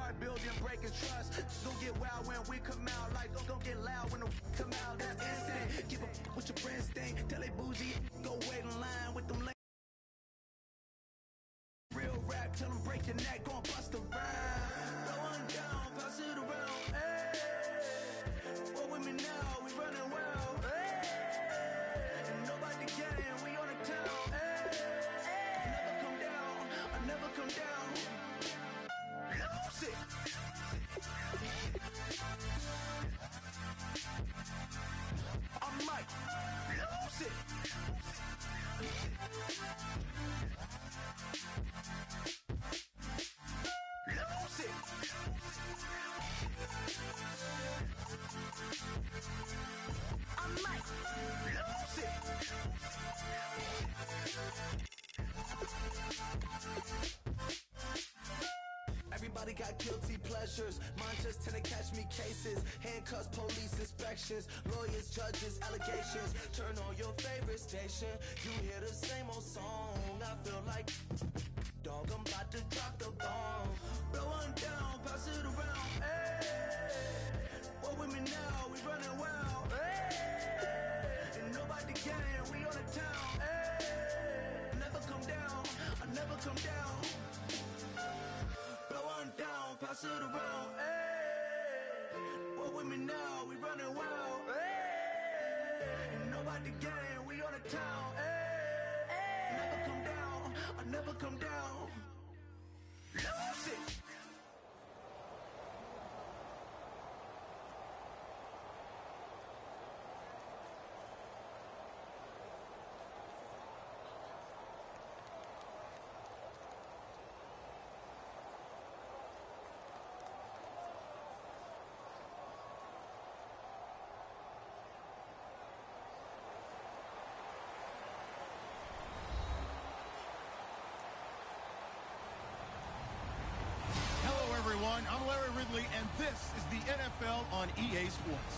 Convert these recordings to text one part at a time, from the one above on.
start building, breaking trust. Don't get wild when we come out. Like, don't get loud when the come out. That's instant. Keep up with your friends thing. Tell they bougie, go wait in line with them. Real rap, tell them break your neck, gon' bust a rhyme. Throw one down, pass it around. Hey, what with me now? We running wild. Hey, and nobody can, we on the town. Hey, I never come down, I never come down. Lose it. I might lose it. Lose it. I might lose it. Everybody got guilty pleasures. Mine just tend to catch me cases. Handcuffs, police inspections, lawyers, judges, allegations. Turn on your favorite station. You hear the same old song. I feel like, dog, I'm about to drop the bomb. Blow one down, pass it around. Hey, what with me now? We running wild. Hey, and nobody can. We on the town. Hey, I never come down. I never come down. Blow one down, pass it around. Hey, what with me now? We running wild. Hey, and nobody can. We on the town. Hey, never come down. I never come down. Lose it. Everyone, I'm Larry Ridley, and this is the NFL on EA Sports.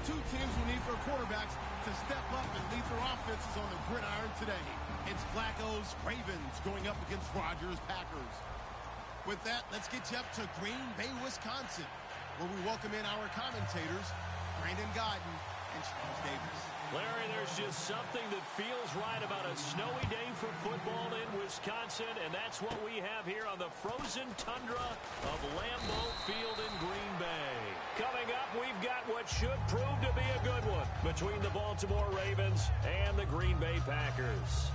Two teams will need their quarterbacks to step up and lead their offenses on the gridiron today. It's Flacco's Ravens going up against Rodgers' Packers. With that, let's get you up to Green Bay, Wisconsin, where we welcome in our commentators, Brandon Godden and Charles Davis. Larry, there's just something that feels right about a snowy day for football in Wisconsin, and that's what we have here on the frozen tundra of Lambeau Field in Green Bay. Coming up, we've got what should prove to be a good one between the Baltimore Ravens and the Green Bay Packers.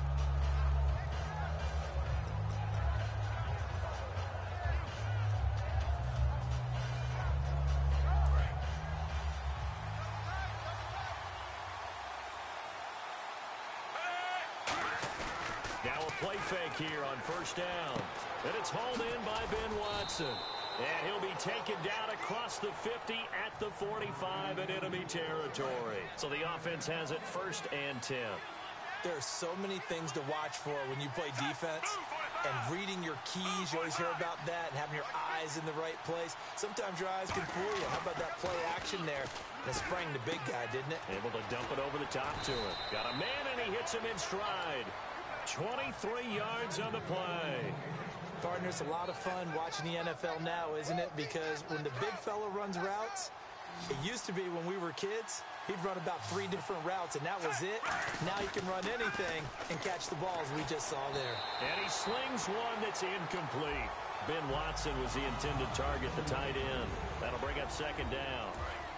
Play fake here on first down. And it's hauled in by Ben Watson. And he'll be taken down across the 50 at the 45 in enemy territory. So the offense has it 1st and 10. There are so many things to watch for when you play defense. And reading your keys, you always hear about that, and having your eyes in the right place. Sometimes your eyes can fool you. How about that play action there? And it sprang the big guy, didn't it? Able to dump it over the top to him. Got a man, and he hits him in stride. 23 yards on the play. Partner, it's a lot of fun watching the NFL now, isn't it? Because when the big fella runs routes, it used to be when we were kids, he'd run about 3 different routes, and that was it. Now he can run anything and catch the balls we just saw there. And he slings one that's incomplete. Ben Watson was the intended target, the tight end. That'll bring up 2nd down.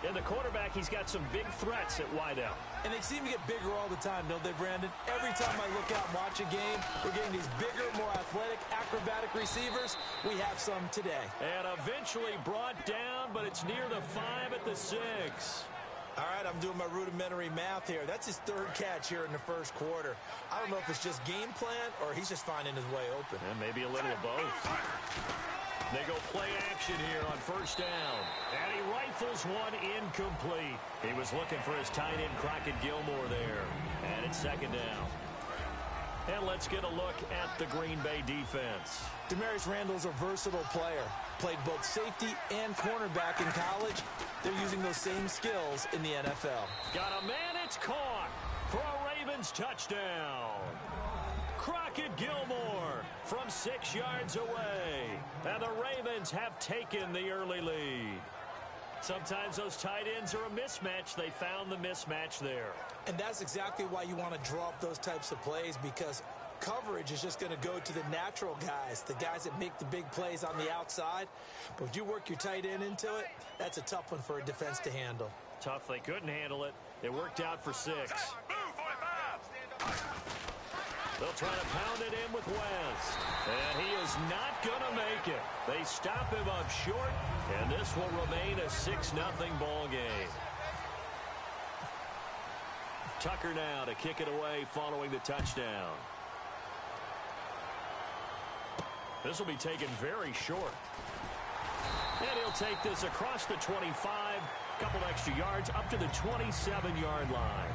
And the quarterback, he's got some big threats at wideout. And they seem to get bigger all the time, don't they, Brandon? Every time I look out and watch a game, we're getting these bigger, more athletic, acrobatic receivers. We have some today. And eventually brought down, but it's near the 5 at the 6. All right, I'm doing my rudimentary math here. That's his 3rd catch here in the 1st quarter. I don't know if it's just game plan or he's just finding his way open. And maybe a little of both. They go play action here on 1st down. And he rifles one incomplete. He was looking for his tight end, Crockett Gilmore there. And it's 2nd down. And let's get a look at the Green Bay defense. Demarius Randall's a versatile player. Played both safety and cornerback in college. They're using those same skills in the NFL. Got a man, it's caught for a Ravens touchdown. Crockett Gilmore from 6 yards away. And the Ravens have taken the early lead. Sometimes those tight ends are a mismatch. They found the mismatch there. And that's exactly why you want to draw up those types of plays, because coverage is just going to go to the natural guys, the guys that make the big plays on the outside. But if you work your tight end into it, that's a tough one for a defense to handle. Tough. They couldn't handle it. It worked out for 6. They'll try to pound it in with West. And he is not going to make it. They stop him up short, and this will remain a 6-0 ball game. Tucker now to kick it away following the touchdown. This will be taken very short. And he'll take this across the 25, a couple extra yards up to the 27-yard line.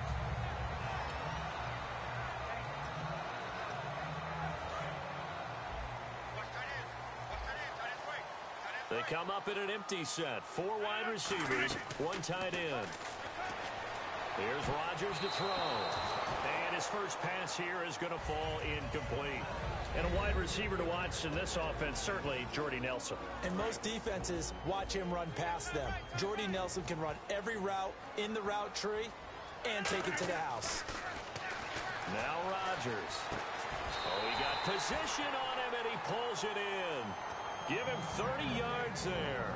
They come up in an empty set. 4 wide receivers, 1 tight end. Here's Rodgers to throw. And his first pass here is going to fall incomplete. And a wide receiver to watch in this offense, certainly Jordy Nelson. And most defenses watch him run past them. Jordy Nelson can run every route in the route tree and take it to the house. Now Rodgers. Oh, he got position on him, and he pulls it in. Give him 30 yards there.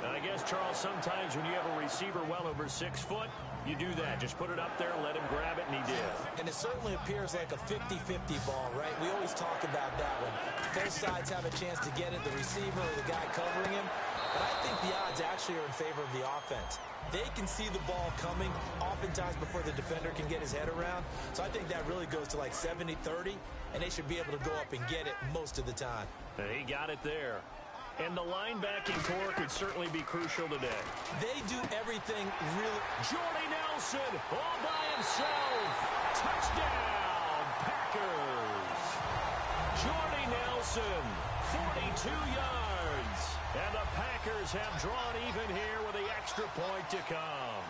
And I guess, Charles, sometimes when you have a receiver well over 6 foot, you do that. Just put it up there, let him grab it, and he did. And it certainly appears like a 50-50 ball, right? We always talk about that one. Both sides have a chance to get it, the receiver or the guy covering him. But I think the odds actually are in favor of the offense. They can see the ball coming oftentimes before the defender can get his head around. So I think that really goes to like 70-30, and they should be able to go up and get it most of the time. And he got it there. And the linebacking core could certainly be crucial today. They do everything really. Jordy Nelson all by himself. Touchdown, Packers. Jordy Nelson, 42 yards. And the Packers have drawn even here with the extra point to come.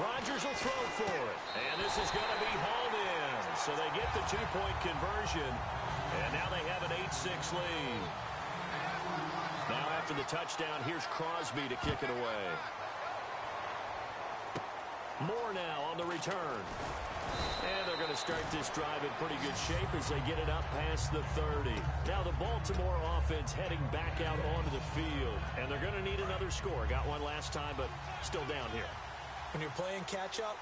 Rodgers will throw for it. And this is going to be hauled in. So they get the 2-point conversion. And now they have an 8-6 lead. Now after the touchdown, here's Crosby to kick it away. Moore now on the return. And they're going to start this drive in pretty good shape as they get it up past the 30. Now the Baltimore offense heading back out onto the field. And they're going to need another score. Got one last time, but still down here. When you're playing catch-up,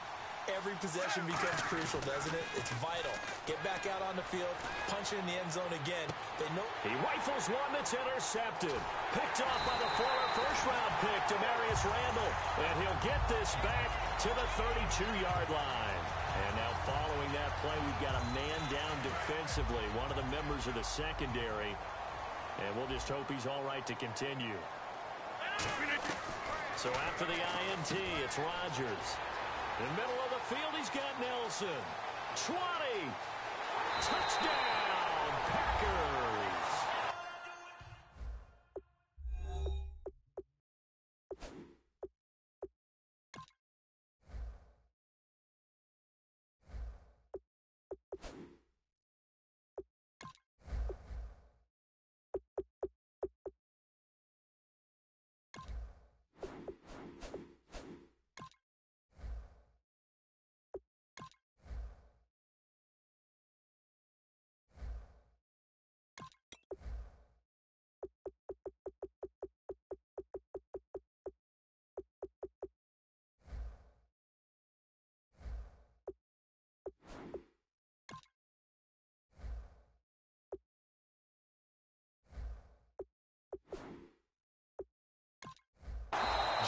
every possession becomes crucial, doesn't it? It's vital. Get back out on the field, punch it in the end zone again. They know. He rifles one that's intercepted. Picked off by the former first-round pick, Demarius Randall. And he'll get this back to the 32-yard line. And now following that play, we've got a man down defensively, one of the members of the secondary. And we'll just hope he's all right to continue. So after the INT, it's Rodgers. In the middle of the field, he's got Nelson. 20. Touchdown, Packers.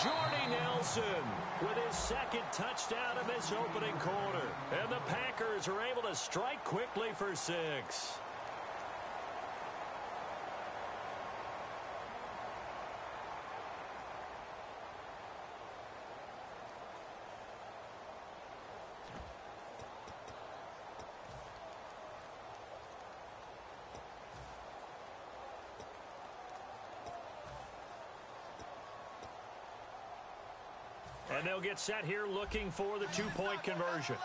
Jordy Nelson with his second touchdown of this opening quarter. And the Packers are able to strike quickly for 6. And they'll get set here looking for the 2-point conversion.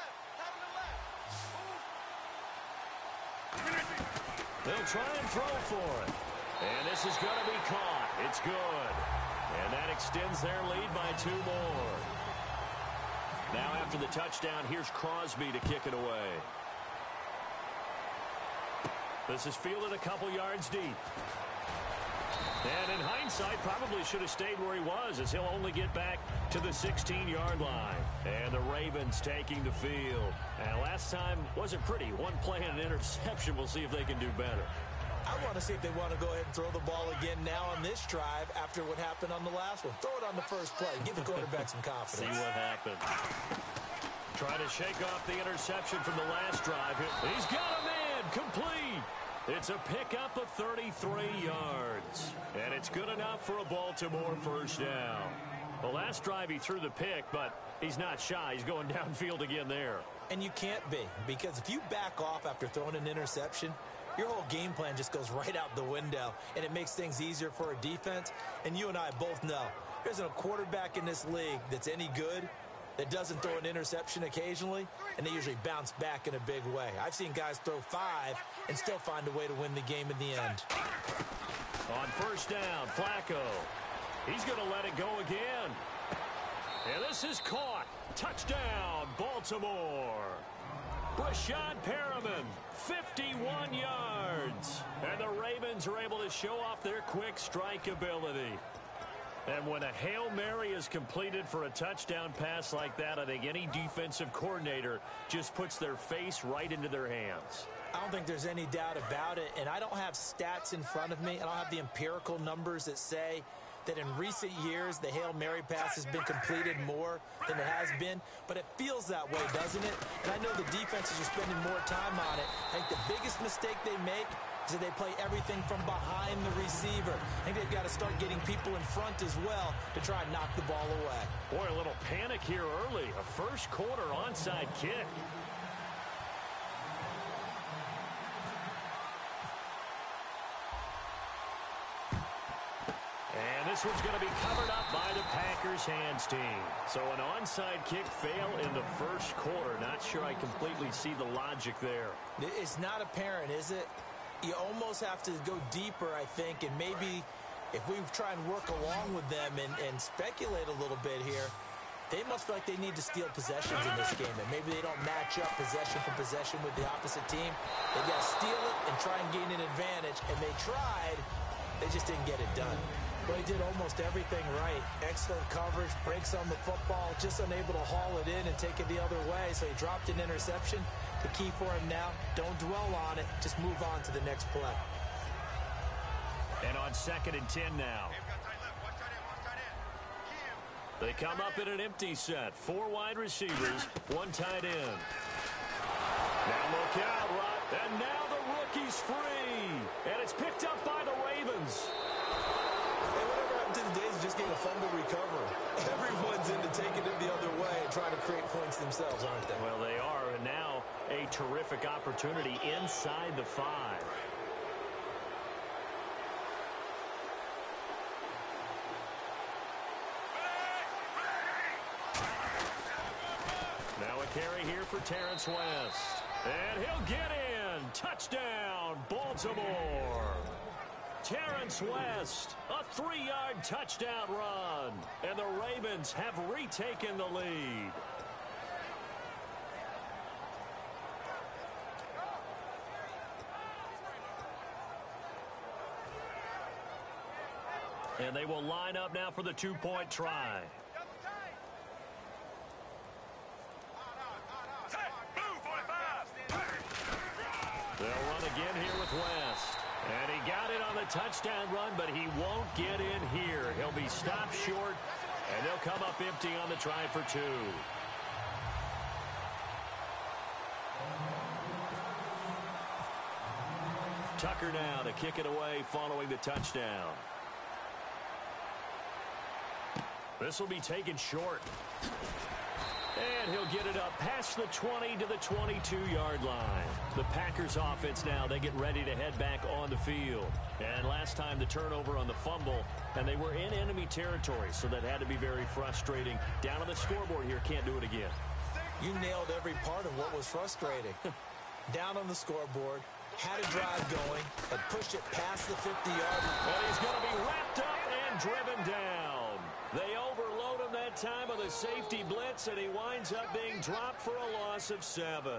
They'll try and throw for it. And this is going to be caught. It's good. And that extends their lead by 2 more. Now after the touchdown, here's Crosby to kick it away. This is fielded a couple yards deep. And in hindsight, probably should have stayed where he was, as he'll only get back to the 16-yard line. And the Ravens taking the field. And last time wasn't pretty. One play and an interception. We'll see if they can do better. I want to see if they want to go ahead and throw the ball again now on this drive after what happened on the last one. Throw it on the first play. Give the quarterback some confidence. See what happens. Try to shake off the interception from the last drive. He's got a man. Complete. It's a pickup of 33 yards. And it's good enough for a Baltimore first down. The last drive he threw the pick, but he's not shy. He's going downfield again there. And you can't be, because if you back off after throwing an interception, your whole game plan just goes right out the window, and it makes things easier for a defense. And you and I both know there isn't a quarterback in this league that's any good that doesn't throw an interception occasionally, and they usually bounce back in a big way. I've seen guys throw 5 and still find a way to win the game in the end. On first down, Flacco. He's going to let it go again. And this is caught. Touchdown, Baltimore. Rashad Perriman, 51 yards. And the Ravens are able to show off their quick strike ability. And when a Hail Mary is completed for a touchdown pass like that, I think any defensive coordinator just puts their face right into their hands. I don't think there's any doubt about it, and I don't have stats in front of me. I don't have the empirical numbers that say that in recent years the Hail Mary pass has been completed more than it has been, but it feels that way, doesn't it? And I know the defenses are spending more time on it. I think the biggest mistake they make is that they play everything from behind the receiver. I think they've got to start getting people in front as well to try and knock the ball away. Boy, a little panic here early. A first quarter onside kick. And this one's going to be covered up by the Packers hands team. So an onside kick fail in the first quarter. Not sure I completely see the logic there. It's not apparent, is it? You almost have to go deeper, I think, and maybe if we try and work along with them and speculate a little bit here, they must feel like they need to steal possessions in this game, and maybe they don't match up possession for possession with the opposite team. They got to steal it and try and gain an advantage, and they tried. They just didn't get it done. But he did almost everything right. Excellent coverage, breaks on the football, just unable to haul it in and take it the other way, so he dropped an interception. The key for him now, don't dwell on it, just move on to the next play. And on 2nd and 10 now. They come up in an empty set. 4 wide receivers, 1 tight end. Now look out, Rod. And now the rookie's free. And it's picked up by the Ravens. Hey, whatever happened to the days of just getting a fumble recovery? Everyone's into taking it the other way and trying to create points themselves, aren't they? Well, they are, and now a terrific opportunity inside the 5. Now a carry here for Terrence West. And he'll get in. Touchdown, Baltimore. Terrence West, a 3-yard touchdown run. And the Ravens have retaken the lead. And they will line up now for the 2-point try. They'll run again here with West. And he got it on the touchdown run, but he won't get in here. He'll be stopped short, and they'll come up empty on the try for 2. Tucker now to kick it away following the touchdown. This will be taken short. And he'll get it up past the 20 to the 22-yard line. The Packers offense now, they get ready to head back on the field. And last time the turnover on the fumble, and they were in enemy territory, so that had to be very frustrating. Down on the scoreboard here, can't do it again. You nailed every part of what was frustrating. Down on the scoreboard, had a drive going, had pushed it past the 50-yard line. And he's going to be wrapped up and driven down. They overload him that time on the safety blitz, and he winds up being dropped for a loss of 7.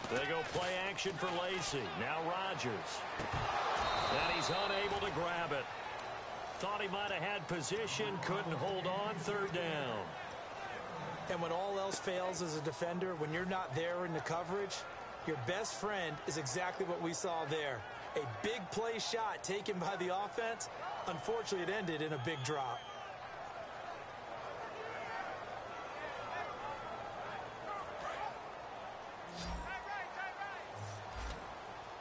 They go play action for Lacey. Now Rodgers. And he's unable to grab it. Thought he might have had position, couldn't hold on, 3rd down. And when all else fails as a defender, when you're not there in the coverage, your best friend is exactly what we saw there. A big play shot taken by the offense. Unfortunately, it ended in a big drop.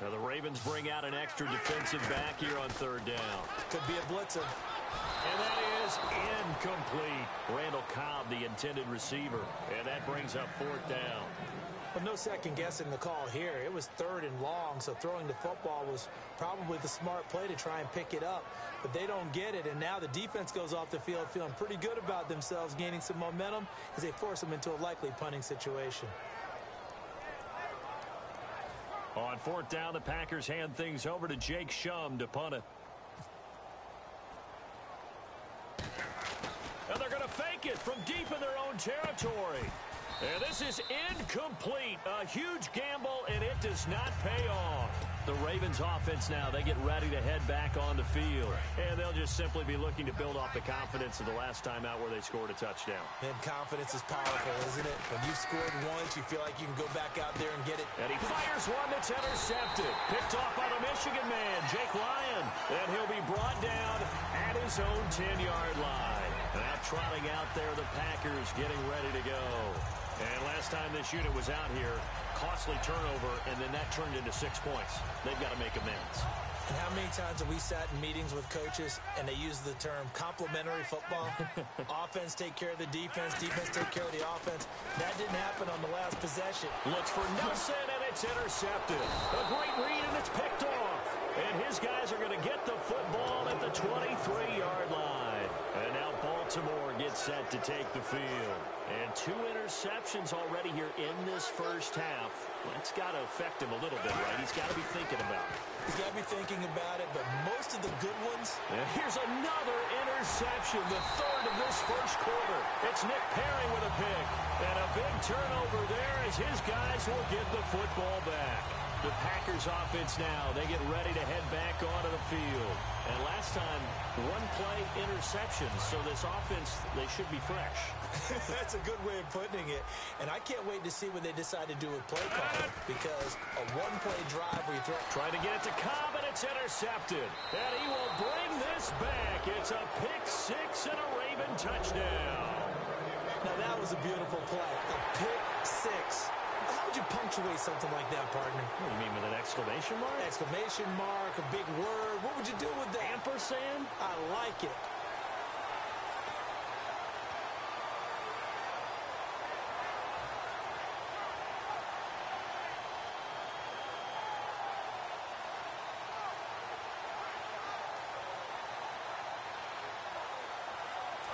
Now the Ravens bring out an extra defensive back here on 3rd down. Could be a blitzer. And that is incomplete. Randall Cobb, the intended receiver. And that brings up 4th down. Well, no second guessing the call here. It was 3rd and long, so throwing the football was probably the smart play to try and pick it up. But they don't get it, and now the defense goes off the field feeling pretty good about themselves, gaining some momentum as they force them into a likely punting situation. On 4th down, the Packers hand things over to Jake Shum to punt it. And they're going to fake it from deep in their own territory. And this is incomplete. A huge gamble, and it does not pay off. The Ravens offense now, they get ready to head back on the field. And they'll just simply be looking to build off the confidence of the last time out where they scored a touchdown. And confidence is powerful, isn't it? When you've scored once, you feel like you can go back out there and get it. And he fires one that's intercepted. Picked off by the Michigan man, Jake Lyon. And he'll be brought down at his own 10-yard line. Now trotting out there, the Packers getting ready to go. And last time this unit was out here, costly turnover, and then that turned into 6 points. They've got to make amends. And how many times have we sat in meetings with coaches and they use the term complementary football? Offense take care of the defense, defense take care of the offense. That didn't happen on the last possession. Looks for Nelson, and it's intercepted. A great read, and it's picked off. And his guys are going to get the football at the 23-yard line. And now Baltimore gets set to take the field. And 2 interceptions already here in this first half. That's got to affect him a little bit, right? He's got to be thinking about it. He's got to be thinking about it, but most of the good ones. And here's another interception, the 3rd of this first quarter. It's Nick Perry with a pick. And a big turnover there as his guys will get the football back. The Packers offense now, they get ready to head back onto the field. And last time, 1 play interception, so this offense, they should be fresh. That's a good way of putting it. And I can't wait to see what they decide to do with play calling, because a 1-play drive where you throw. Trying to get it to Cobb, and it's intercepted. And he will bring this back. It's a pick-6 and a Raven touchdown. Now that was a beautiful play. A pick-6. How would you punctuate something like that, partner? What do you mean, with an exclamation mark? Exclamation mark, a big word. What would you do with that? Ampersand? I like it.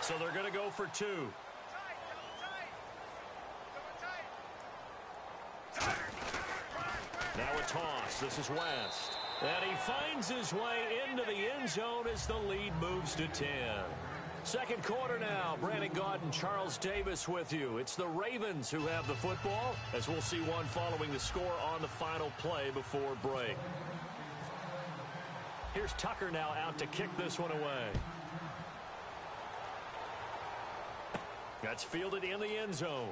So they're going to go for 2. Now a toss. This is West. And he finds his way into the end zone as the lead moves to 10. Second quarter now. Brandon Gaudin, Charles Davis with you. It's the Ravens who have the football, as we'll see one following the score on the final play before break. Here's Tucker now out to kick this one away. That's fielded in the end zone.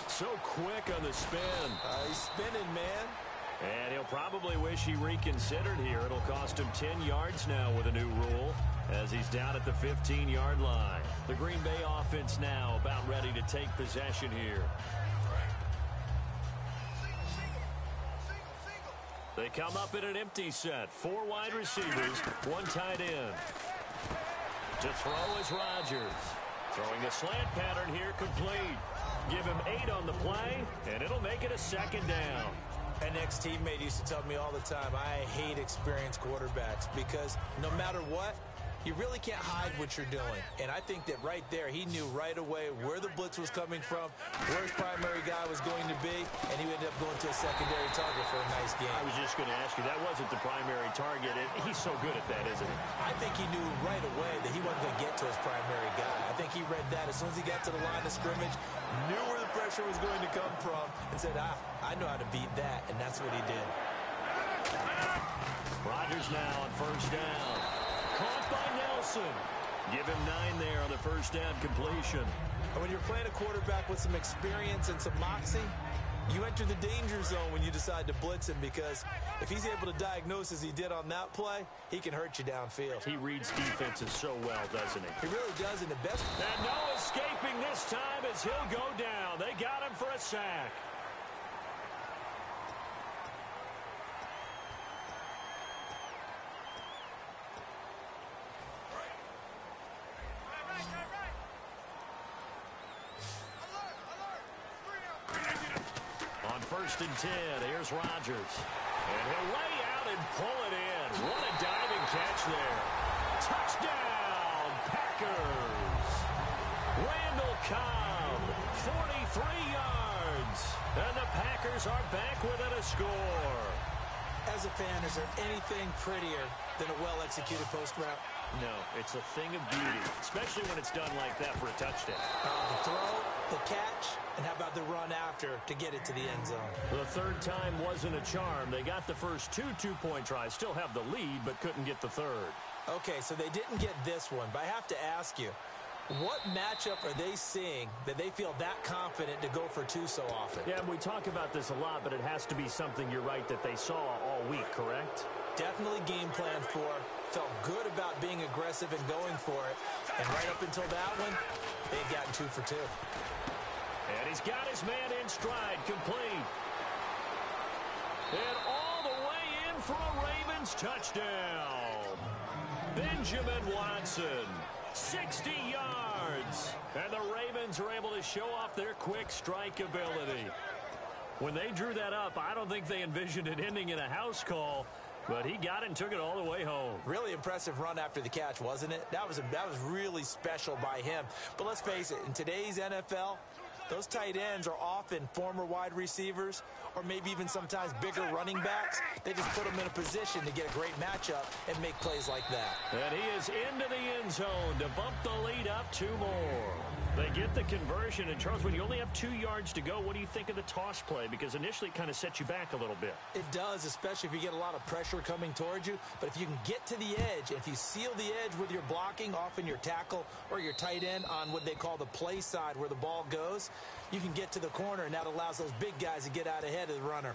So quick on the spin. He's spinning, man. And he'll probably wish he reconsidered here. It'll cost him 10 yards now with a new rule as he's down at the 15-yard line. The Green Bay offense now about ready to take possession here. They come up in an empty set. 4 wide receivers, 1 tight end. To throw is Rodgers. Throwing a slant pattern here, complete. Give him 8 on the play, and it'll make it a 2nd down. An ex-teammate used to tell me all the time, I hate experienced quarterbacks because no matter what, you really can't hide what you're doing. And I think that right there, he knew right away where the blitz was coming from, where his primary guy was going to be, and he ended up going to a secondary target for a nice game. I was just going to ask you, that wasn't the primary target. He's so good at that, isn't he? I think he knew right away that he wasn't going to get to his primary guy. I think he read that as soon as he got to the line of scrimmage, knew where the pressure was going to come from, and said, I know how to beat that, and that's what he did. Rodgers now on first down. Caught by Nelson. Give him 9 there on the first down completion. And when you're playing a quarterback with some experience and some moxie, you enter the danger zone when you decide to blitz him, because if he's able to diagnose as he did on that play, he can hurt you downfield. He reads defenses so well, doesn't he? He really does, and the best. And no escaping this time as he'll go down. They got him for a sack. First and 10, here's Rodgers. And he'll lay out and pull it in. What a diving catch there. Touchdown, Packers. Randall Cobb, 43 yards. And the Packers are back within a score. As a fan, is there anything prettier than a well-executed post route? No, it's a thing of beauty, especially when it's done like that for a touchdown. The throw, the catch, and how about the run after to get it to the end zone? The third time wasn't a charm. They got the first 2 two-point tries, still have the lead, but couldn't get the third. Okay, so they didn't get this one, but I have to ask you, what matchup are they seeing that they feel that confident to go for 2 so often? Yeah, we talk about this a lot, but it has to be something, you're right, that they saw all week, correct? Definitely game planned for, felt good about being aggressive and going for it, and right up until that one, they had gotten 2 for 2. And he's got his man in stride, complete. And all the way in for a Ravens touchdown. Benjamin Watson, 60 yards. And the Ravens are able to show off their quick strike ability. When they drew that up, I don't think they envisioned it ending in a house call, but he got it and took it all the way home. Really impressive run after the catch, wasn't it? That was really special by him. But let's face it, in today's NFL, those tight ends are often former wide receivers or maybe even sometimes bigger running backs. They just put them in a position to get a great matchup and make plays like that. And he is into the end zone to bump the lead up 2 more. They get the conversion. And, Charles, when you only have 2 yards to go, what do you think of the toss play? Because initially it kind of sets you back a little bit. It does, especially if you get a lot of pressure coming towards you. But if you can get to the edge, if you seal the edge with your blocking, often your tackle or your tight end on what they call the play side where the ball goes, you can get to the corner, and that allows those big guys to get out ahead of the runner.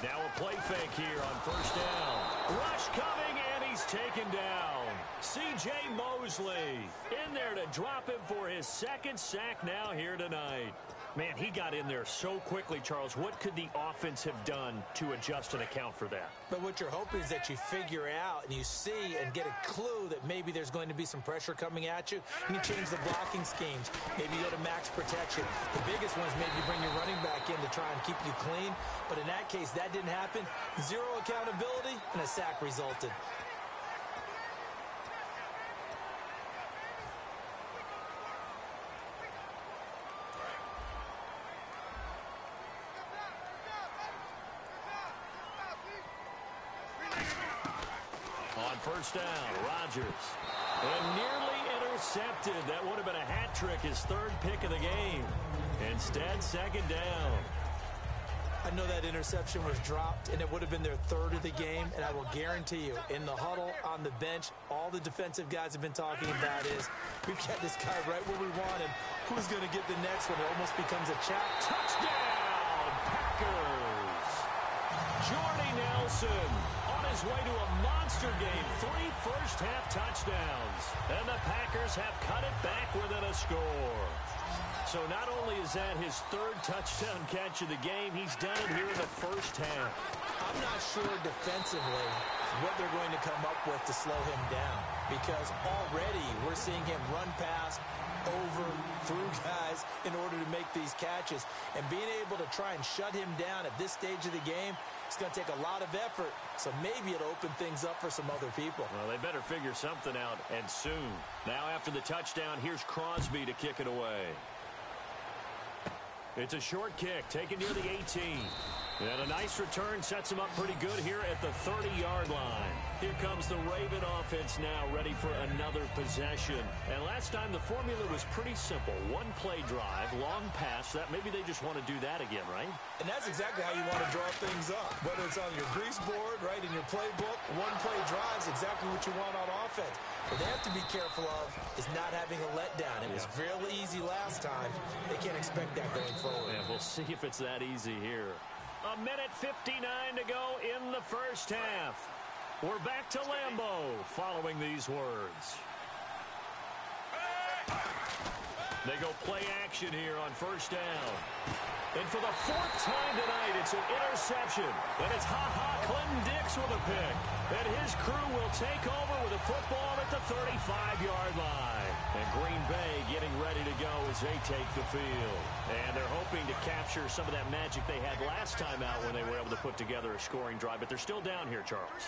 Now a play fake here on first down. Rush coming, and he's taken down. C.J. Mosley in there to drop him for his 2nd sack now here tonight. Man, he got in there so quickly, Charles. What could the offense have done to adjust and account for that? But what you're hoping is that you figure out and you see and get a clue that maybe there's going to be some pressure coming at you, and you change the blocking schemes. Maybe you go to max protection. The biggest one is maybe you bring your running back in to try and keep you clean. But in that case, that didn't happen. 0 accountability, and a sack resulted. First down, Rodgers. And nearly intercepted. That would have been a hat trick, his 3rd pick of the game. Instead, 2nd down. I know that interception was dropped, and it would have been their 3rd of the game, and I will guarantee you, in the huddle, on the bench, all the defensive guys have been talking about is, we've got this guy right where we want him. Who's going to get the next one? It almost becomes a chop. Touchdown, Packers! Jordy Nelson on his way to a monster game. 3 first-half touchdowns. And the Packers have cut it back within a score. So not only is that his 3rd touchdown catch of the game, he's done it here in the first half. I'm not sure defensively what they're going to come up with to slow him down, because already we're seeing him run past, over, through guys in order to make these catches. And being able to try and shut him down at this stage of the game, it's going to take a lot of effort. So maybe it'll open things up for some other people. Well, they better figure something out, and soon. Now after the touchdown, here's Crosby to kick it away. It's a short kick taken near the 18. And a nice return sets him up pretty good here at the 30-yard line. Here comes the Raven offense now, ready for another possession. And last time the formula was pretty simple. 1-play drive, long pass. That maybe they just want to do that again, right? And that's exactly how you want to draw things up. Whether it's on your grease board, right, in your playbook, 1-play drive is exactly what you want on offense. What they have to be careful of is not having a letdown. It was fairly easy last time. They can't expect that going forward. Yeah, we'll see if it's that easy here. 1:59 to go in the first half. We're back to Lambeau following these words. They go play action here on first down. And for the 4th time tonight, it's an interception. And it's Clinton Dix with a pick. And his crew will take over with a football at the 35-yard line. And Green Bay getting ready to go as they take the field. And they're hoping to capture some of that magic they had last time out when they were able to put together a scoring drive. But they're still down here, Charles.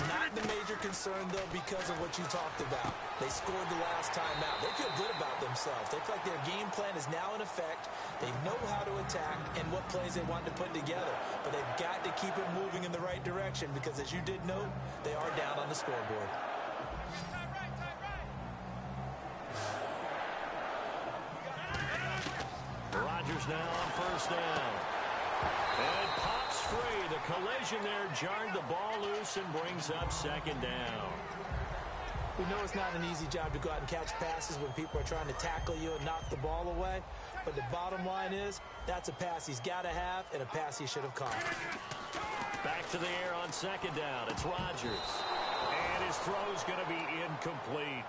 Not the major concern, though, because of what you talked about. They scored the last time out. They feel good about themselves. They feel like their game plan is now in effect. They know how to attack and what plays they want to put together. But they've got to keep it moving in the right direction because, as you did note, they are down on the scoreboard. Rodgers now on first down. And pops free. The collision there jarred the ball loose and brings up 2nd down. We know it's not an easy job to go out and catch passes when people are trying to tackle you and knock the ball away. But the bottom line is, that's a pass he's got to have and a pass he should have caught. Back to the air on 2nd down. It's Rodgers. And his throw's going to be incomplete.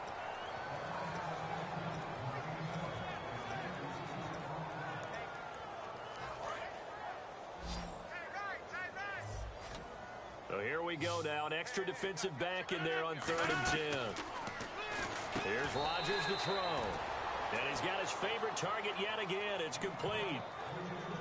So here we go now. An extra defensive back in there on 3rd and 10. Here's Rodgers to throw. And he's got his favorite target yet again. It's complete.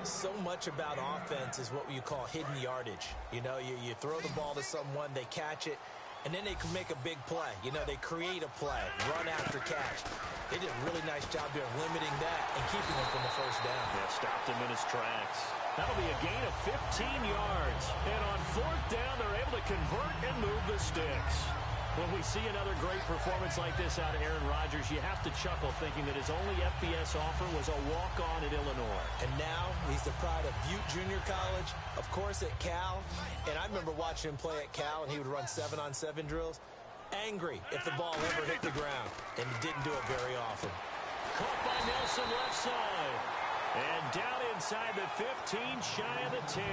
So much about offense is what you call hidden yardage. You know, you throw the ball to someone, they catch it, and then they can make a big play. You know, they create a play, run after catch. They did a really nice job here of limiting that and keeping him from the first down. Yeah, stopped him in his tracks. That'll be a gain of 15 yards. And on 4th down, they're able to convert and move the sticks. When we see another great performance like this out of Aaron Rodgers, you have to chuckle thinking that his only FBS offer was a walk-on at Illinois. And now he's the pride of Butte Junior College, of course at Cal. And I remember watching him play at Cal, and he would run 7-on-7 drills. Angry if the ball ever hit the ground, and he didn't do it very often. Caught by Nelson left side. And down inside the 15, shy of the 10.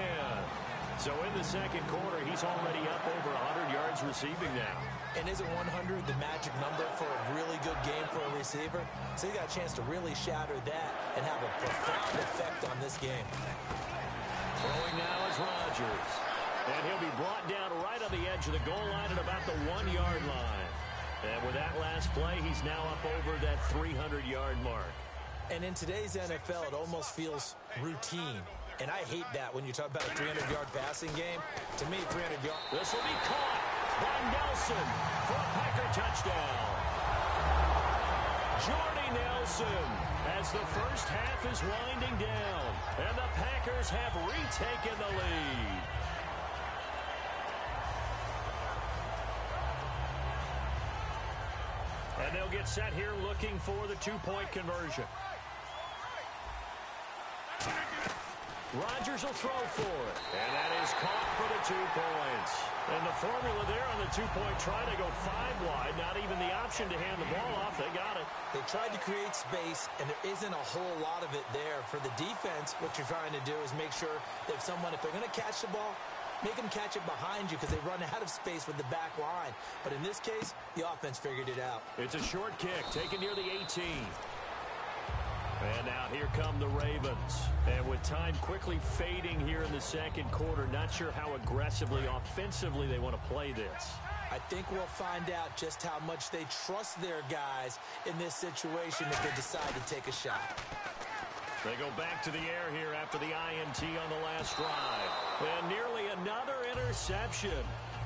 So in the 2nd quarter, he's already up over 100 yards receiving now. And isn't 100 the magic number for a really good game for a receiver? So he got a chance to really shatter that and have a profound effect on this game. Throwing now is Rodgers. And he'll be brought down right on the edge of the goal line at about the 1-yard line. And with that last play, he's now up over that 300-yard mark. And in today's NFL, it almost feels routine. And I hate that when you talk about a 300-yard passing game. To me, 300 yards. This will be caught by Nelson for a Packer touchdown. Jordy Nelson as the first half is winding down. And the Packers have retaken the lead. And they'll get set here looking for the 2-point conversion. Rodgers will throw for it. And that is caught for the 2 points. And the formula there on the 2-point try to go 5 wide. Not even the option to hand the ball off. They got it. They tried to create space, and there isn't a whole lot of it there. For the defense, what you're trying to do is make sure that if they're going to catch the ball, Make them catch it behind you because they run out of space with the back line. But in this case, the offense figured it out. It's a short kick taken near the 18. And now here come the Ravens. And with time quickly fading here in the second quarter, not sure how aggressively, offensively they want to play this. I think we'll find out just how much they trust their guys in this situation if they decide to take a shot. They go back to the air here after the INT on the last drive. And nearly another interception.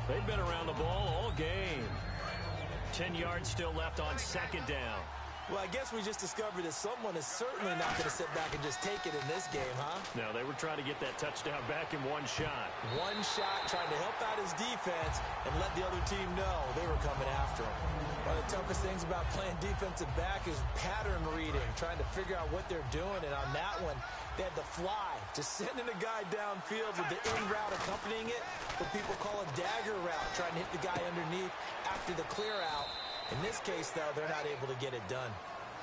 They've been around the ball all game. 10 yards still left on second down. Well, I guess we just discovered that someone is certainly not going to sit back and just take it in this game, huh? No, they were trying to get that touchdown back in one shot. One shot, trying to help out his defense and let the other team know they were coming after him. One of the toughest things about playing defensive back is pattern reading, trying to figure out what they're doing. And on that one, they had the fly, just sending a guy downfield with the in route accompanying it, what people call a dagger route, trying to hit the guy underneath after the clear out. In this case, though, they're not able to get it done.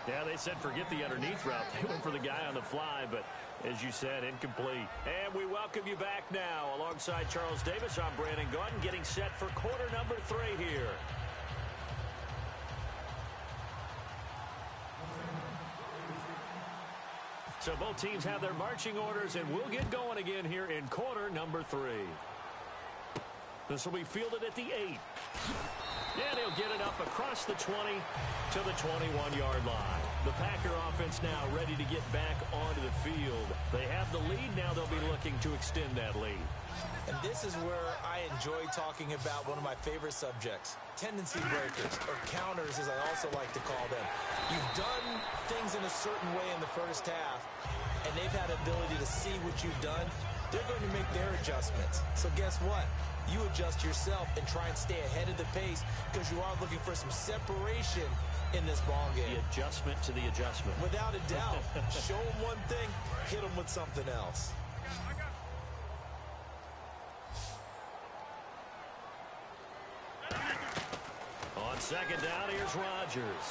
Yeah, they said forget the underneath route. They went for the guy on the fly, but as you said, incomplete. And we welcome you back now. Alongside Charles Davis, I'm Brandon Gaudin, getting set for quarter number 3 here. So both teams have their marching orders, and we'll get going again here in quarter number 3. This will be fielded at the 8. And he'll get it up across the 20 to the 21-yard line. The Packer offense now ready to get back onto the field. They have the lead. Now they'll be looking to extend that lead. And this is where I enjoy talking about one of my favorite subjects, tendency breakers, or counters as I also like to call them. You've done things in a certain way in the first half, and they've had the ability to see what you've done. They're going to make their adjustments. So guess what? You adjust yourself and try and stay ahead of the pace because you are looking for some separation in this ball game. The adjustment to the adjustment. Without a doubt. Show them one thing, hit them with something else. On second down, here's Rodgers.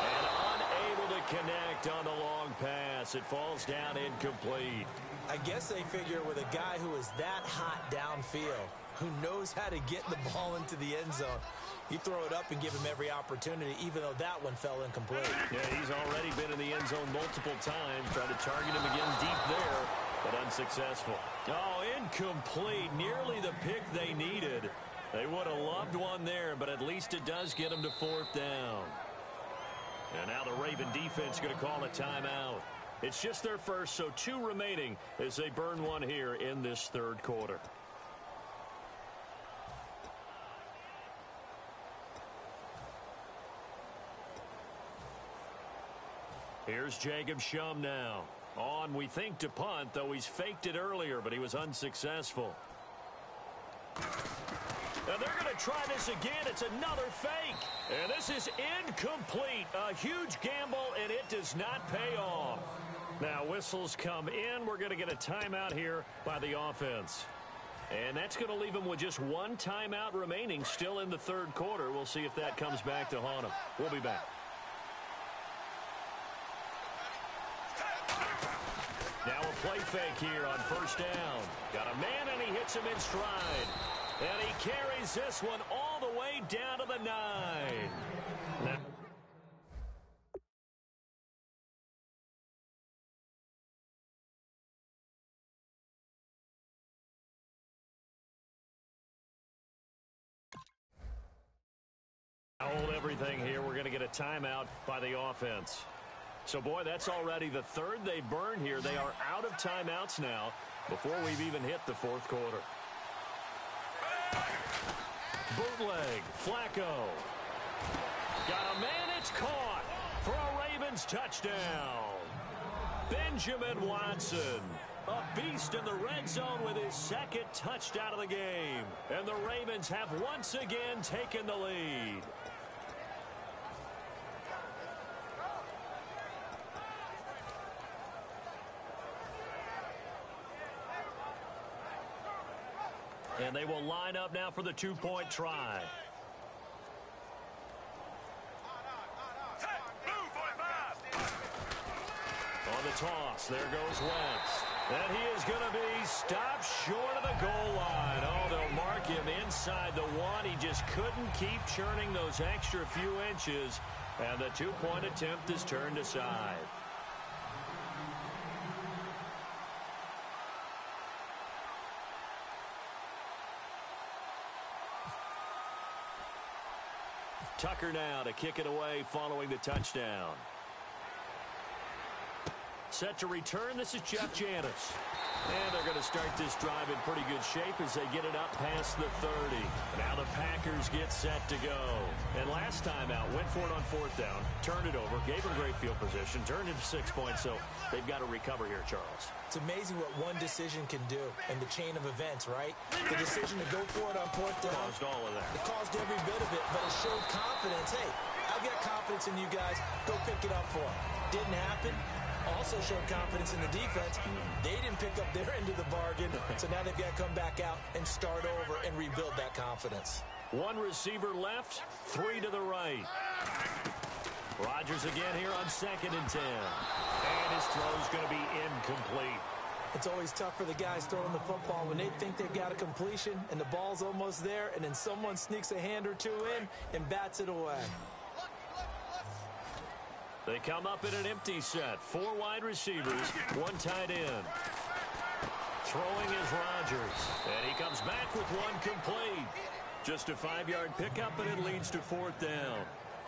And unable to connect on the long pass. It falls down incomplete. I guess they figure with a guy who is that hot downfield, who knows how to get the ball into the end zone, you throw it up and give him every opportunity, even though that one fell incomplete. Yeah, he's already been in the end zone multiple times, trying to target him again deep there, but unsuccessful. Oh, incomplete. Nearly the pick they needed. They would have loved one there, but at least it does get them to 4th down. And now the Raven defense going to call a timeout. It's just their first, so 2 remaining as they burn one here in this third quarter. Here's Jacob Shum now. On, we think, to punt, though he's faked it earlier, but he was unsuccessful. And they're going to try this again. It's another fake. And this is incomplete. A huge gamble, and it does not pay off. Now, whistles come in. We're going to get a timeout here by the offense. And that's going to leave them with just 1 timeout remaining still in the third quarter. We'll see if that comes back to haunt them. We'll be back. Now a play fake here on first down. Got a man, and he hits him in stride. And he carries this one all the way down to the 9. Now, hold everything here. We're going to get a timeout by the offense. So, boy, that's already the 3rd they burned here. They are out of timeouts now before we've even hit the 4th quarter. Bootleg, Flacco. Got a man, it's caught for a Ravens touchdown. Benjamin Watson, a beast in the red zone with his 2nd touchdown of the game. And the Ravens have once again taken the lead. And they will line up now for the 2-point try. On the toss, there goes Wentz. And he is going to be stopped short of the goal line. Oh, they'll mark him inside the one. He just couldn't keep churning those extra few inches. And the two-point attempt is turned aside. Tucker now to kick it away following the touchdown. Set to return, this is Jeff Janis. And they're going to start this drive in pretty good shape as they get it up past the 30. Now the Packers get set to go. And last time out, went for it on fourth down, turned it over, gave them great field position, turned into 6 points, so they've got to recover here, Charles. It's amazing what one decision can do in the chain of events, right? The decision to go for it on fourth down. Caused all of that. It caused every bit of it, but it showed confidence. Hey, I've got confidence in you guys. Go pick it up for them. Didn't happen. Also showed confidence in the defense. They didn't pick up their end of the bargain, so now they've got to come back out and start over and rebuild that confidence. One receiver left, three to the right. Rodgers again here on 2nd and 10. And his throw's going to be incomplete. It's always tough for the guys throwing the football when they think they've got a completion and the ball's almost there, and then someone sneaks a hand or two in and bats it away. They come up in an empty set. 4 wide receivers, 1 tight end. Throwing is Rodgers. And he comes back with one complete. Just a 5-yard pickup, and it leads to 4th down.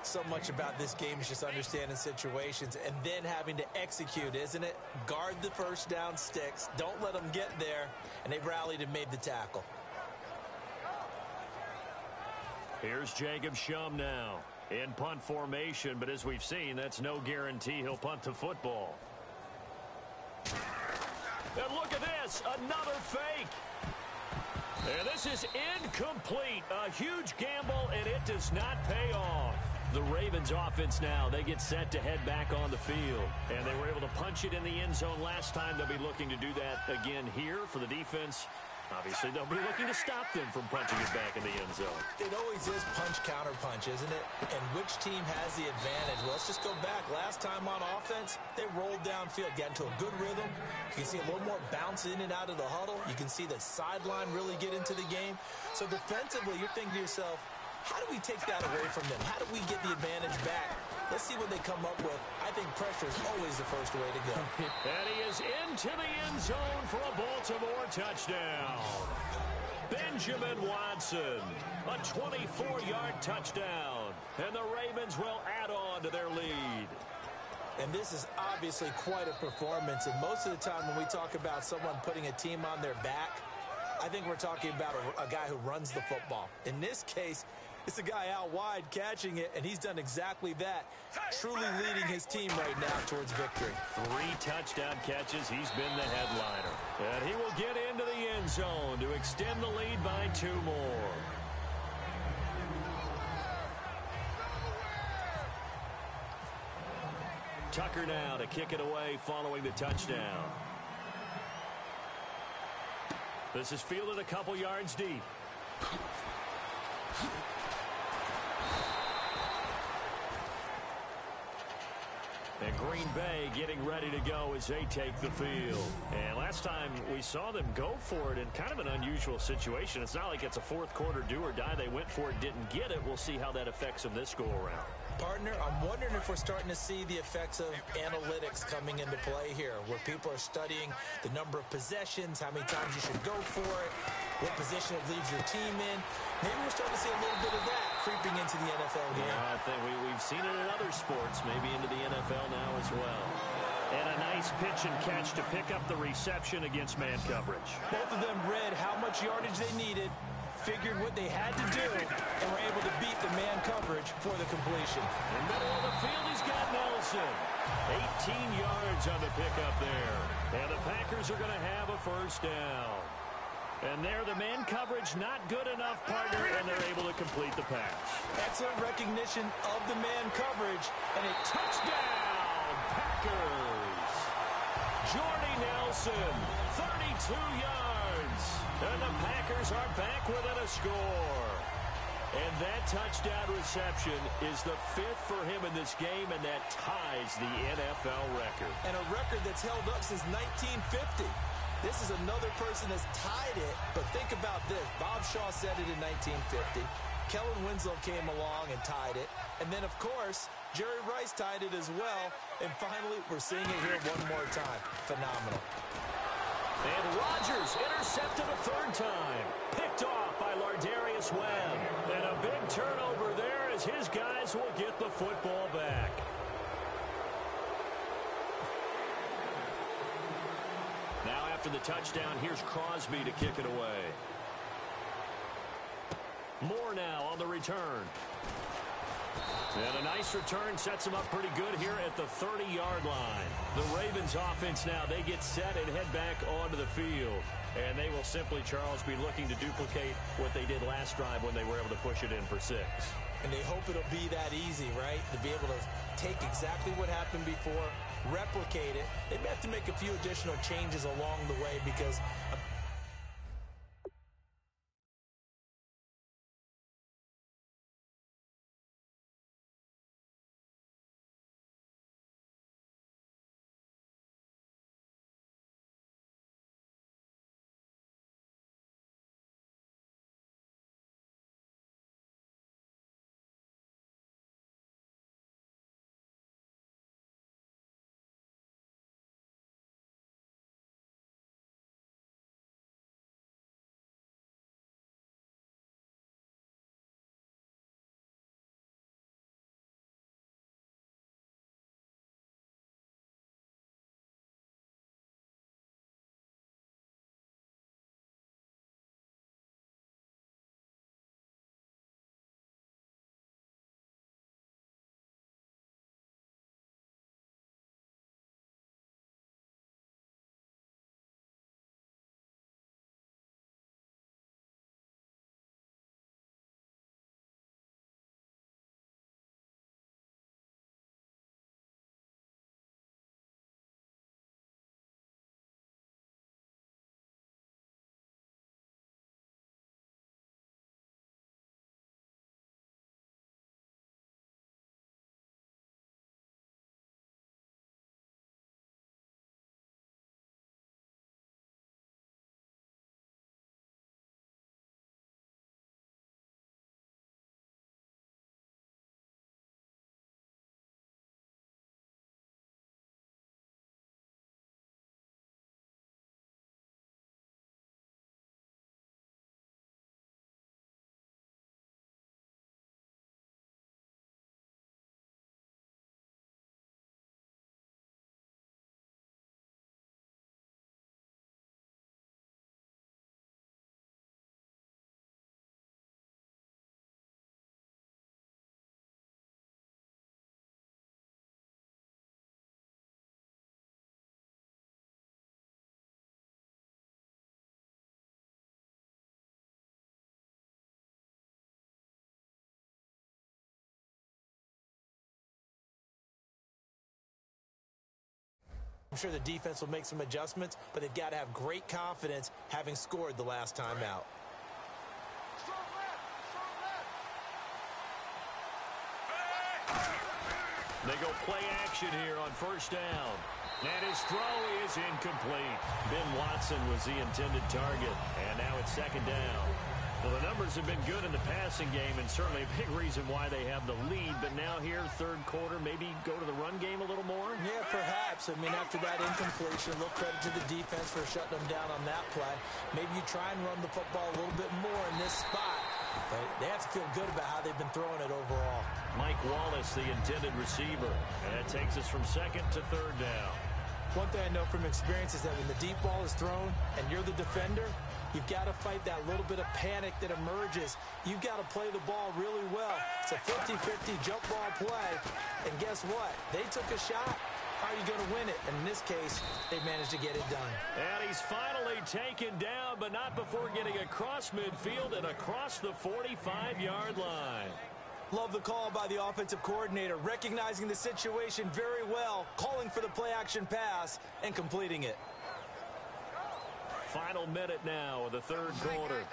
So much about this game is just understanding situations and then having to execute, isn't it? Guard the first down sticks. Don't let them get there. And they rallied and made the tackle. Here's Jacob Shum now. In punt formation, but as we've seen, that's no guarantee he'll punt the football. And look at this, another fake. And this is incomplete. A huge gamble, and it does not pay off. The Ravens offense now, they get set to head back on the field. And they were able to punch it in the end zone last time. They'll be looking to do that again here for the defense. Obviously, they'll be looking to stop them from punching it back in the end zone. It always is punch-counter-punch, isn't it? And which team has the advantage? Well, let's just go back. Last time on offense, they rolled downfield, got into a good rhythm. You can see a little more bounce in and out of the huddle. You can see the sideline really get into the game. So defensively, you're thinking to yourself, how do we take that away from them? How do we get the advantage back? Let's see what they come up with. I think pressure is always the first way to go. And he is into the end zone for a Baltimore touchdown. Benjamin Watson, a 24-yard touchdown. And the Ravens will add on to their lead. And this is obviously quite a performance. And most of the time when we talk about someone putting a team on their back, I think we're talking about a guy who runs the football. In this case, it's a guy out wide catching it, and he's done exactly that, truly leading his team right now towards victory. 3 touchdown catches. He's been the headliner. And he will get into the end zone to extend the lead by 2 more. Tucker now to kick it away following the touchdown. This is fielded a couple yards deep. And Green Bay getting ready to go as they take the field. And last time we saw them go for it in kind of an unusual situation. It's not like it's a fourth quarter do or die. They went for it, didn't get it. We'll see how that affects them this go-around. Partner, I'm wondering if we're starting to see the effects of analytics coming into play here, where people are studying the number of possessions, how many times you should go for it, what position it leaves your team in. Maybe we're starting to see a little bit of that creeping into the NFL game. Yeah, I think we've seen it in other sports, maybe into the NFL now as well. And a nice pitch and catch to pick up the reception against man coverage. Both of them read how much yardage they needed, figured what they had to do, and were able to beat the man coverage for the completion. In the middle of the field, he's got Nelson. 18 yards on the pickup there. And the Packers are going to have a first down. And there, the man coverage not good enough, partner, and they're able to complete the pass. Excellent recognition of the man coverage, and a touchdown, Packers. Jordy Nelson, 32 yards. And the Packers are back within a score. And that touchdown reception is the 5th for him in this game, and that ties the NFL record. And a record that's held up since 1950. This is another person that's tied it, but think about this. Bob Shaw said it in 1950. Kellen Winslow came along and tied it. And then, of course, Jerry Rice tied it as well. And finally, we're seeing it here one more time. Phenomenal. And Rodgers intercepted a third time. Picked off by Lardarius Webb. And a big turnover there as his guys will get the football back. Now after the touchdown, here's Crosby to kick it away. Moore now on the return. And a nice return sets them up pretty good here at the 30-yard line. The Ravens offense now, they get set and head back onto the field. And they will simply, Charles, be looking to duplicate what they did last drive when they were able to push it in for 6. And they hope it'll be that easy, right? To be able to take exactly what happened before, replicate it. They may have to make a few additional changes along the way because I'm sure the defense will make some adjustments, but they've got to have great confidence having scored the last time out. They go play action here on first down. And his throw is incomplete. Ben Watson was the intended target. And now it's second down. Well, the numbers have been good in the passing game, and certainly a big reason why they have the lead. But now here, third quarter, maybe go to the run game a little more? Yeah, perhaps. I mean, after that incompletion, a little credit to the defense for shutting them down on that play. Maybe you try and run the football a little bit more in this spot. But they have to feel good about how they've been throwing it overall. Mike Wallace, the intended receiver. And that takes us from second to third down. One thing I know from experience is that when the deep ball is thrown and you're the defender, you've got to fight that little bit of panic that emerges. You've got to play the ball really well. It's a 50-50 jump ball play. And guess what? They took a shot. How are you going to win it? And in this case, they managed to get it done. And he's finally taken down, but not before getting across midfield and across the 45-yard line. Love the call by the offensive coordinator, recognizing the situation very well, calling for the play-action pass, and completing it. Final minute now of the third quarter.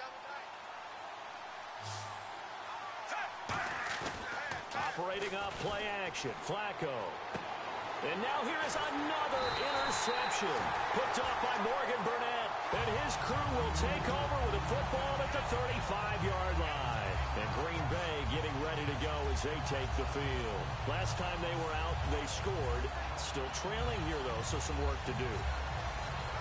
Operating off play action, Flacco. And now here is another interception. Picked off by Morgan Burnett. And his crew will take over with a football at the 35-yard line. And Green Bay getting ready to go as they take the field. Last time they were out, they scored. Still trailing here, though, so some work to do.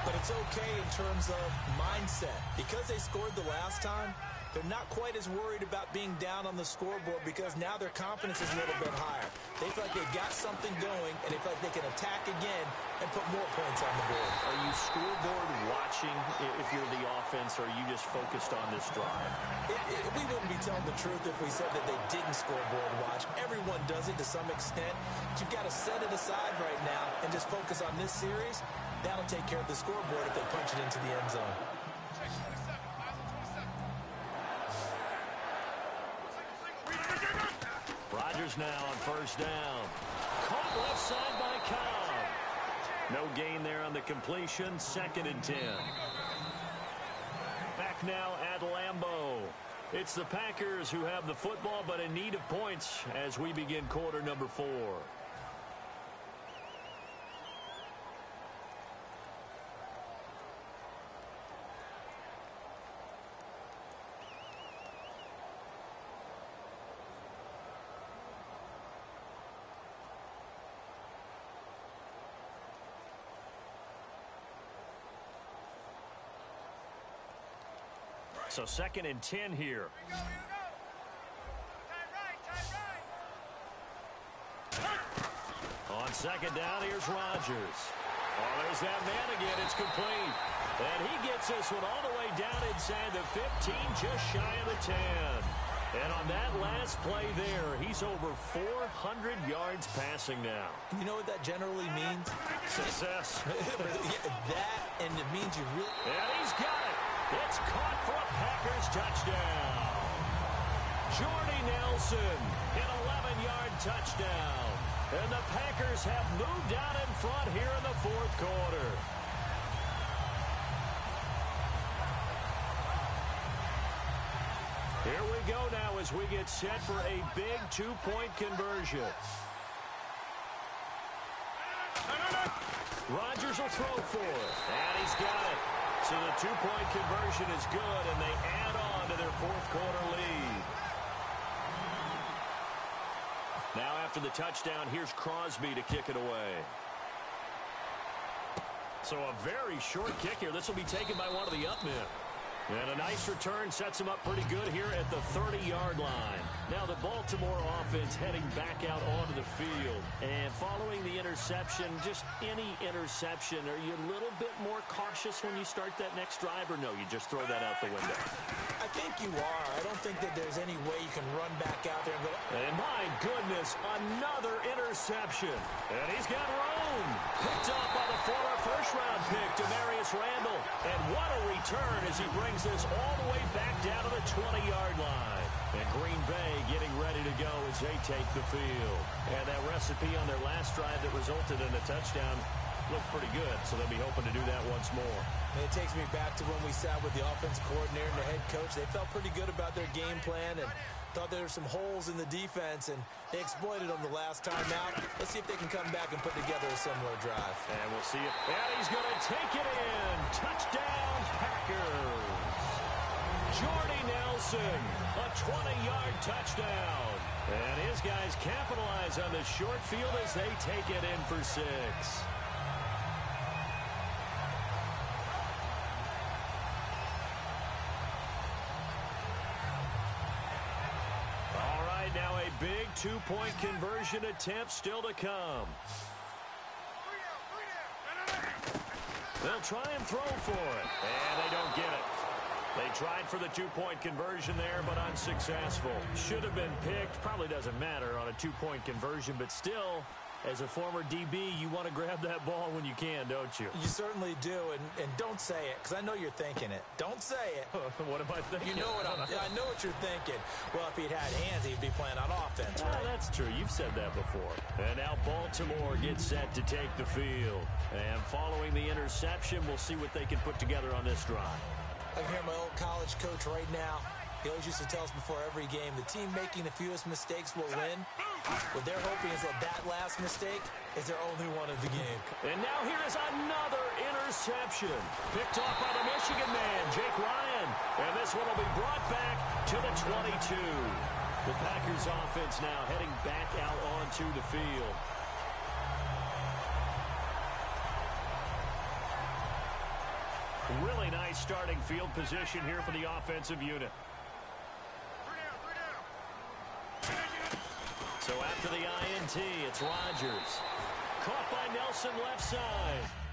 But it's okay in terms of mindset. Because they scored the last time, they're not quite as worried about being down on the scoreboard because now their confidence is a little bit higher. They feel like they've got something going, and they feel like they can attack again and put more points on the board. Are you scoreboard watching if you're the offense, or are you just focused on this drive? We wouldn't be telling the truth if we said that they didn't scoreboard watch. Everyone does it to some extent. But you've got to set it aside right now and just focus on this series. That'll take care of the scoreboard if they punch it into the end zone. Rodgers now on first down. Caught left side by Cobb. No gain there on the completion. 2nd and 10. Back now at Lambeau. It's the Packers who have the football, but in need of points as we begin quarter number 4. So 2nd and 10 here. On 2nd down, here's Rodgers. Oh, there's that man again. It's complete. And he gets this one all the way down inside the 15, just shy of the 10. And on that last play there, he's over 400 yards passing now. You know what that generally means? Success. That, and it means you really... And he's got it. It's caught for a Packers touchdown. Jordy Nelson, an 11-yard touchdown. And the Packers have moved down in front here in the 4th quarter. Here we go now as we get set for a big 2-point conversion. Rodgers will throw for it. And he's got it. So the 2-point conversion is good, and they add on to their 4th quarter lead. Now after the touchdown, here's Crosby to kick it away. So a very short kick here. This will be taken by one of the up men. And a nice return sets him up pretty good here at the 30-yard line. Now the Baltimore offense heading back out onto the field. And following the interception, just any interception, are you a little bit more cautious when you start that next drive, or no, you just throw that out the window? I think you are. I don't think that there's any way you can run back out there and go... And my goodness, another interception. And he's got room. Picked off by the former first-round pick, Demarius Randall. And what a return as he brings this all the way back down to the 20-yard line. And Green Bay getting ready to go as they take the field. And that recipe on their last drive that resulted in a touchdown looked pretty good, so they'll be hoping to do that once more. And it takes me back to when we sat with the offense coordinator and the head coach. They felt pretty good about their game plan and thought there were some holes in the defense, and they exploited them the last time out. Let's see if they can come back and put together a similar drive. And we'll see if... And he's going to take it in. Touchdown, Packers. Jordy Nelson, a 20-yard touchdown. And his guys capitalize on the short field as they take it in for 6. All right, now a big 2-point conversion attempt still to come. They'll try and throw for it, and they don't get it. They tried for the 2-point conversion there, but unsuccessful. Should have been picked. Probably doesn't matter on a 2-point conversion, but still, as a former DB, you want to grab that ball when you can, don't you? You certainly do, and don't say it, because I know you're thinking it. Don't say it. What am I thinking? You know what I know what you're thinking. Well, if he'd had hands, he'd be playing on offense, right? That's true. You've said that before. And now Baltimore gets set to take the field. And following the interception, we'll see what they can put together on this drive. I can hear my old college coach right now. He always used to tell us before every game, the team making the fewest mistakes will win. What they're hoping is that last mistake is their only one of the game. And now here is another interception. Picked off by the Michigan man, Jake Ryan. And this one will be brought back to the 22. The Packers offense now heading back out onto the field. Really nice starting field position here for the offensive unit. So after the INT, it's Rodgers. Caught by Nelson left side.